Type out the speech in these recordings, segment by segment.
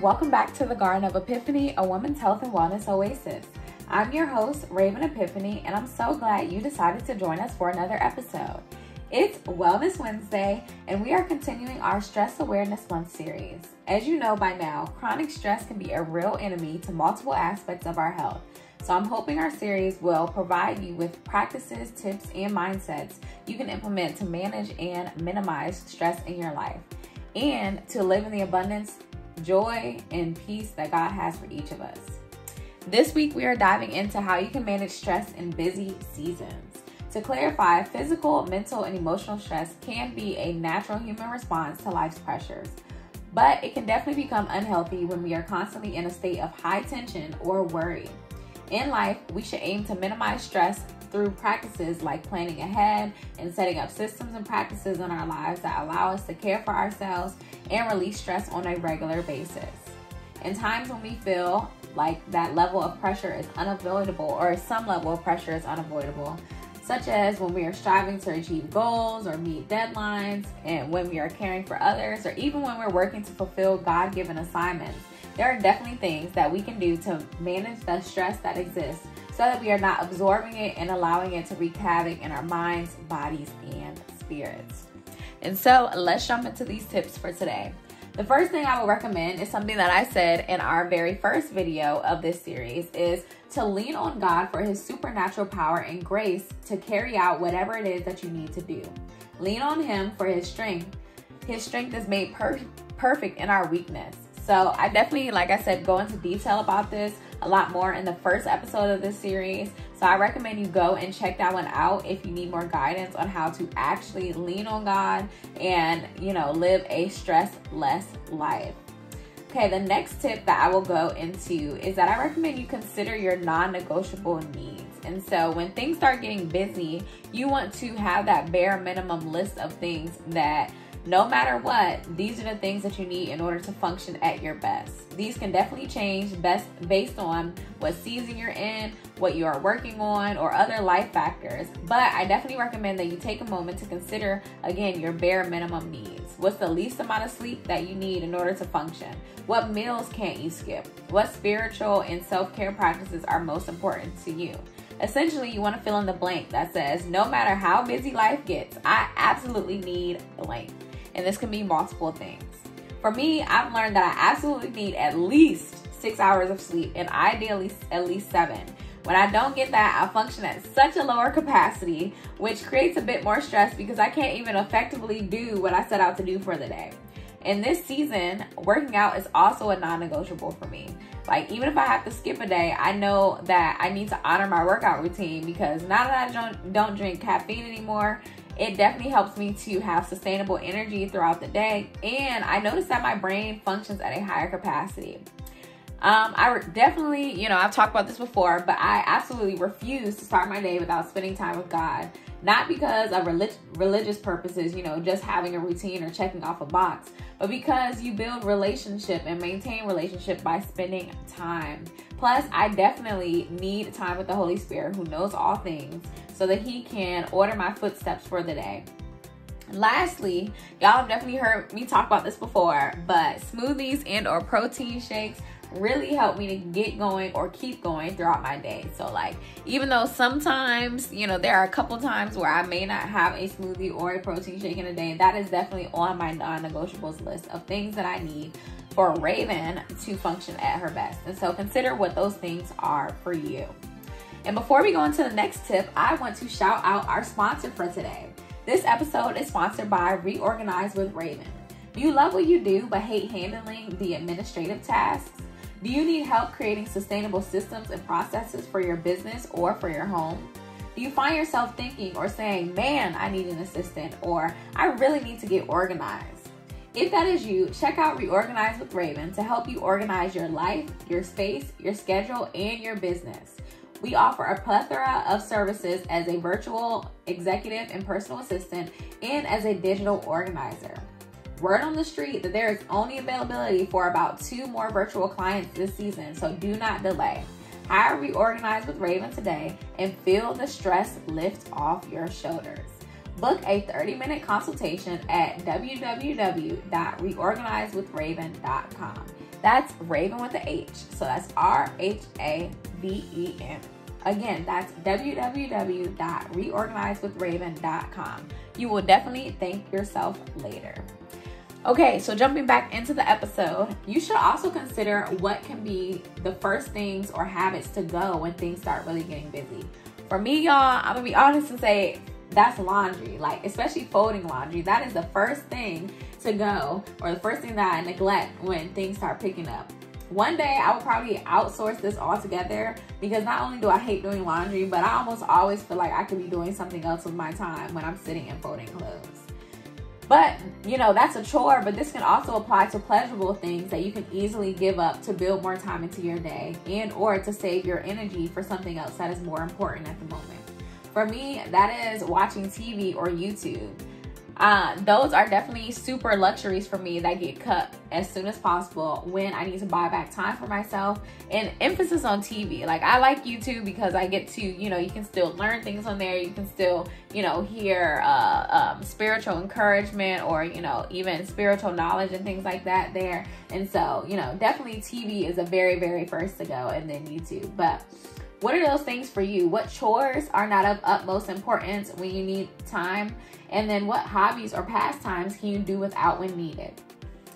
welcome back to the Garden of Epiphany, a woman's health and wellness oasis. I'm your host, Raven Epiphany, and I'm so glad you decided to join us for another episode. It's Wellness Wednesday, and we are continuing our Stress Awareness Month series. As you know by now, chronic stress can be a real enemy to multiple aspects of our health. So I'm hoping our series will provide you with practices, tips, and mindsets you can implement to manage and minimize stress in your life and to live in the abundance, joy, and peace that God has for each of us. This week, we are diving into how you can manage stress in busy seasons. To clarify, physical, mental, and emotional stress can be a natural human response to life's pressures, but it can definitely become unhealthy when we are constantly in a state of high tension or worry. In life, we should aim to minimize stress through practices like planning ahead and setting up systems and practices in our lives that allow us to care for ourselves and release stress on a regular basis. In times when we feel like that level of pressure is unavoidable, or some level of pressure is unavoidable, such as when we are striving to achieve goals or meet deadlines, and when we are caring for others, or even when we're working to fulfill God-given assignments, there are definitely things that we can do to manage the stress that exists so that we are not absorbing it and allowing it to wreak havoc in our minds, bodies, and spirits. And so let's jump into these tips for today. The first thing I would recommend is something that I said in our very first video of this series, is to lean on God for his supernatural power and grace to carry out whatever it is that you need to do. Lean on him for his strength. His strength is made perfect in our weakness. So I definitely, like I said, go into detail about this a lot more in the first episode of this series. So I recommend you go and check that one out if you need more guidance on how to actually lean on God and, live a stress-less life. Okay, the next tip that I will go into is that I recommend you consider your non-negotiable needs. And so when things start getting busy, you want to have that bare minimum list of things that no matter what, these are the things that you need in order to function at your best. These can definitely change based on what season you're in, what you are working on, or other life factors. But I definitely recommend that you take a moment to consider, again, your bare minimum needs. What's the least amount of sleep that you need in order to function? What meals can't you skip? What spiritual and self-care practices are most important to you? Essentially, you want to fill in the blank that says, no matter how busy life gets, I absolutely need blank. And this can be multiple things. For me, I've learned that I absolutely need at least 6 hours of sleep, and ideally at least 7. When I don't get that, I function at such a lower capacity, which creates a bit more stress because I can't even effectively do what I set out to do for the day. In this season, working out is also a non-negotiable for me. Like, even if I have to skip a day, I know that I need to honor my workout routine, because now that I don't drink caffeine anymore, it definitely helps me to have sustainable energy throughout the day. And I notice that my brain functions at a higher capacity. I definitely, I've talked about this before, but I absolutely refuse to start my day without spending time with God. Not because of religious purposes, just having a routine or checking off a box, but because you build relationship and maintain relationship by spending time. Plus, I definitely need time with the Holy Spirit, who knows all things, so that he can order my footsteps for the day. Lastly, y'all have definitely heard me talk about this before, but smoothies and or protein shakes really help me to get going or keep going throughout my day. So even though sometimes, there are a couple times where I may not have a smoothie or a protein shake in a day, that is definitely on my non-negotiables list of things that I need for Raven to function at her best. And so consider what those things are for you. And before we go into the next tip, I want to shout out our sponsor for today. This episode is sponsored by Reorganize with Raven. Do you love what you do but hate handling the administrative tasks? Do you need help creating sustainable systems and processes for your business or for your home? Do you find yourself thinking or saying, man, I need an assistant, or I really need to get organized? If that is you, check out Reorganize with Raven to help you organize your life, your space, your schedule, and your business. We offer a plethora of services as a virtual executive and personal assistant and as a digital organizer. Word on the street that there is only availability for about 2 more virtual clients this season, so do not delay. Hire Reorganize with Raven today and feel the stress lift off your shoulders. Book a 30-minute consultation at www.reorganizewithraven.com. That's Raven with the H. So that's RHAVEN. Again, that's www.reorganizewithraven.com. You will definitely thank yourself later. Okay, so jumping back into the episode, you should also consider what can be the first things or habits to go when things start really getting busy. For me, y'all, I'm gonna be honest and say that's laundry, like especially folding laundry. That is the first thing to go, or the first thing that I neglect when things start picking up. One day I will probably outsource this altogether, because not only do I hate doing laundry, but I almost always feel like I could be doing something else with my time when I'm sitting and folding clothes. But, you know, that's a chore, but this can also apply to pleasurable things that you can easily give up to build more time into your day, and or to save your energy for something else that is more important at the moment. For me, that is watching TV or YouTube. Those are definitely super luxuries for me that get cut as soon as possible when I need to buy back time for myself. And emphasis on TV. Like, I like YouTube because I get to, you know, you can still learn things on there. You can still, you know, hear spiritual encouragement, or, you know, even spiritual knowledge and things like that there. And so, you know, definitely TV is a very, very first to go, and then YouTube. But what are those things for you? What chores are not of utmost importance when you need time? And then what hobbies or pastimes can you do without when needed?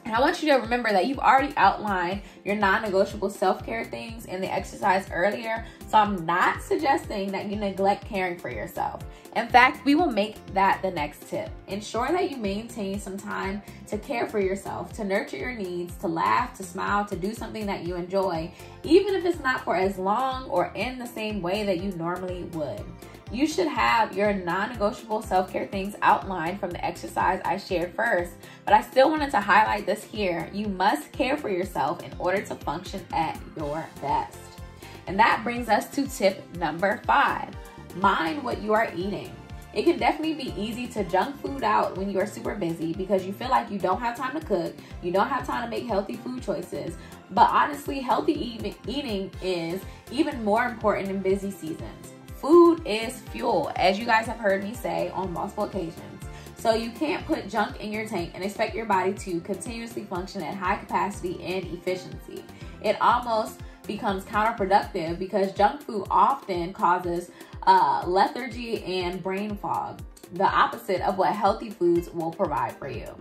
And I want you to remember that you've already outlined your non-negotiable self-care things in the exercise earlier. So I'm not suggesting that you neglect caring for yourself. In fact, we will make that the next tip. Ensure that you maintain some time to care for yourself, to nurture your needs, to laugh, to smile, to do something that you enjoy, even if it's not for as long or in the same way that you normally would. You should have your non-negotiable self-care things outlined from the exercise I shared first, but I still wanted to highlight this here. You must care for yourself in order to function at your best. And that brings us to tip number 5. Mind what you are eating. It can definitely be easy to junk food out when you are super busy because you feel like you don't have time to cook, you don't have time to make healthy food choices. But honestly, healthy eating is even more important in busy seasons. Food is fuel, as you guys have heard me say on multiple occasions. So you can't put junk in your tank and expect your body to continuously function at high capacity and efficiency. It almost becomes counterproductive because junk food often causes lethargy and brain fog, the opposite of what healthy foods will provide for you.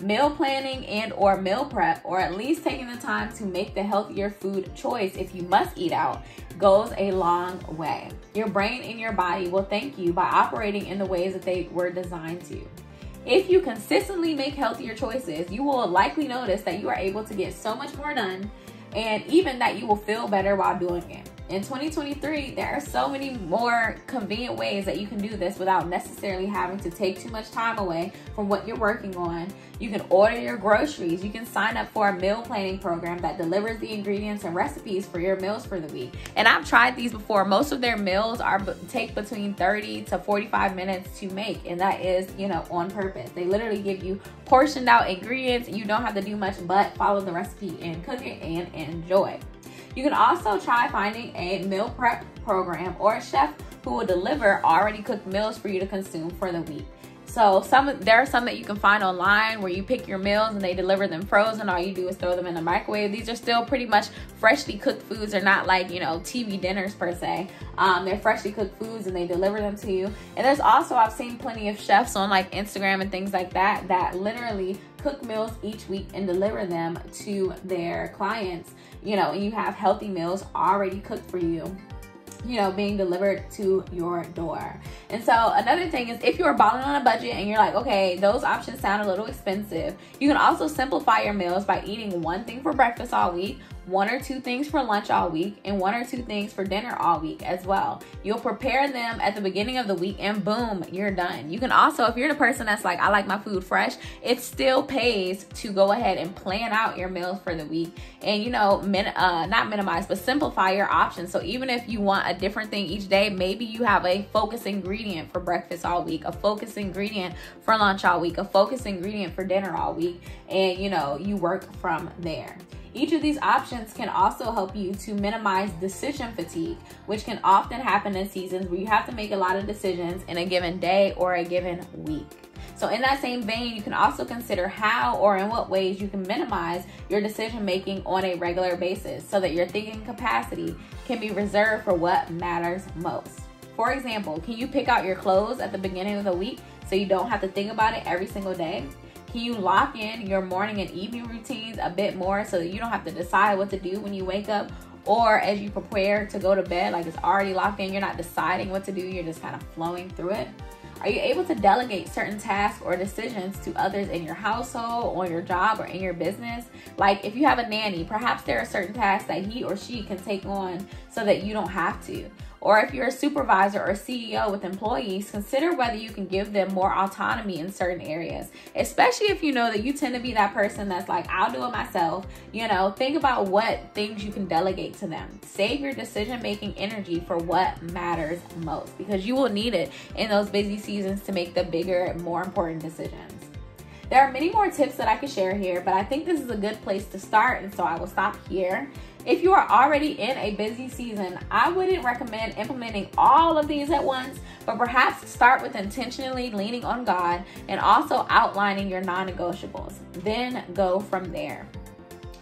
Meal planning and or meal prep, or at least taking the time to make the healthier food choice if you must eat out, goes a long way. Your brain and your body will thank you by operating in the ways that they were designed to. If you consistently make healthier choices, you will likely notice that you are able to get so much more done, and even that you will feel better while doing it. In 2023, there are so many more convenient ways that you can do this without necessarily having to take too much time away from what you're working on. You can order your groceries. You can sign up for a meal planning program that delivers the ingredients and recipes for your meals for the week. And I've tried these before. Most of their meals take between 30 to 45 minutes to make, and that is, you know, on purpose. They literally give you portioned out ingredients. You don't have to do much but follow the recipe and cook it and enjoy. You can also try finding a meal prep program or a chef who will deliver already cooked meals for you to consume for the week. So there are some that you can find online where you pick your meals and they deliver them frozen. All you do is throw them in the microwave. These are still pretty much freshly cooked foods. They're not like, you know, TV dinners per se. They're freshly cooked foods and they deliver them to you. And there's also, I've seen plenty of chefs on like Instagram and things like that that literally cook meals each week and deliver them to their clients, you know, and you have healthy meals already cooked for you, you know, being delivered to your door. And so another thing is, if you are balling on a budget and you're like, okay, those options sound a little expensive, you can also simplify your meals by eating one thing for breakfast all week, 1 or 2 things for lunch all week, and 1 or 2 things for dinner all week as well. You'll prepare them at the beginning of the week and boom, you're done. You can also, if you're the person that's like, I like my food fresh, it still pays to go ahead and plan out your meals for the week and, you know, not minimize, but simplify your options. So even if you want a different thing each day, maybe you have a focus ingredient for breakfast all week, a focus ingredient for lunch all week, a focus ingredient for dinner all week, and, you know, you work from there. Each of these options can also help you to minimize decision fatigue, which can often happen in seasons where you have to make a lot of decisions in a given day or a given week. So in that same vein, you can also consider how or in what ways you can minimize your decision making on a regular basis so that your thinking capacity can be reserved for what matters most. For example, can you pick out your clothes at the beginning of the week so you don't have to think about it every single day? Can you lock in your morning and evening routines a bit more so that you don't have to decide what to do when you wake up or as you prepare to go to bed? Like, it's already locked in. You're not deciding what to do. You're just kind of flowing through it. Are you able to delegate certain tasks or decisions to others in your household, on your job, or in your business? Like, if you have a nanny, perhaps there are certain tasks that he or she can take on so that you don't have to. Or if you're a supervisor or CEO with employees, consider whether you can give them more autonomy in certain areas, especially if you know that you tend to be that person that's like, I'll do it myself. Think about what things you can delegate to them. Save your decision-making energy for what matters most, because you will need it in those busy seasons to make the bigger, more important decisions. There are many more tips that I could share here, but I think this is a good place to start, and so I will stop here. If you are already in a busy season, I wouldn't recommend implementing all of these at once, but perhaps start with intentionally leaning on God and also outlining your non-negotiables. Then go from there.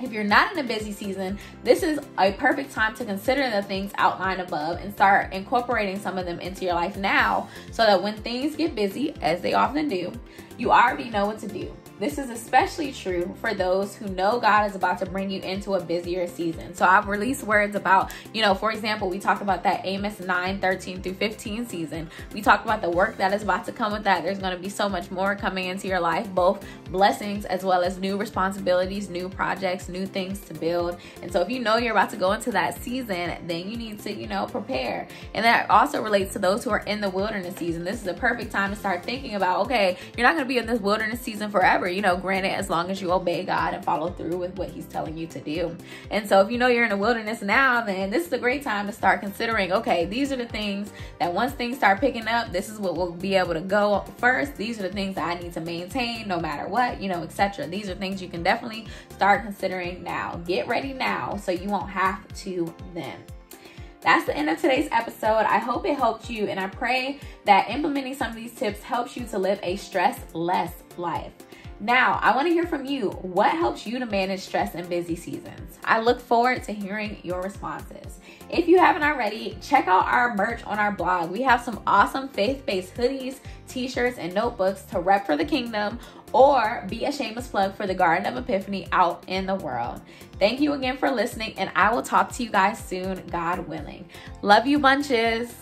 If you're not in a busy season, this is a perfect time to consider the things outlined above and start incorporating some of them into your life now so that when things get busy, as they often do, you already know what to do. This is especially true for those who know God is about to bring you into a busier season. So I've released words about, for example, we talked about that Amos 9:13-15 season. We talked about the work that is about to come with that. There's going to be so much more coming into your life, both blessings as well as new responsibilities, new projects, new things to build. And so if you know you're about to go into that season, then you need to, prepare. And that also relates to those who are in the wilderness season. This is a perfect time to start thinking about, okay, you're not going to be in this wilderness season forever. Granted, as long as you obey God and follow through with what he's telling you to do. And so if you know you're in the wilderness now, then this is a great time to start considering, okay, these are the things that once things start picking up, this is what will be able to go first. These are the things that I need to maintain no matter what, etc. These are things you can definitely start considering now. Get ready now so you won't have to then. That's the end of today's episode. I hope it helped you, and I pray that implementing some of these tips helps you to live a stress-less life. Now, I want to hear from you. What helps you to manage stress in busy seasons? I look forward to hearing your responses. If you haven't already, check out our merch on our blog. We have some awesome faith-based hoodies, t-shirts, and notebooks to rep for the kingdom or be a shameless plug for the Garden of Epiphany out in the world. Thank you again for listening, and I will talk to you guys soon, God willing. Love you bunches.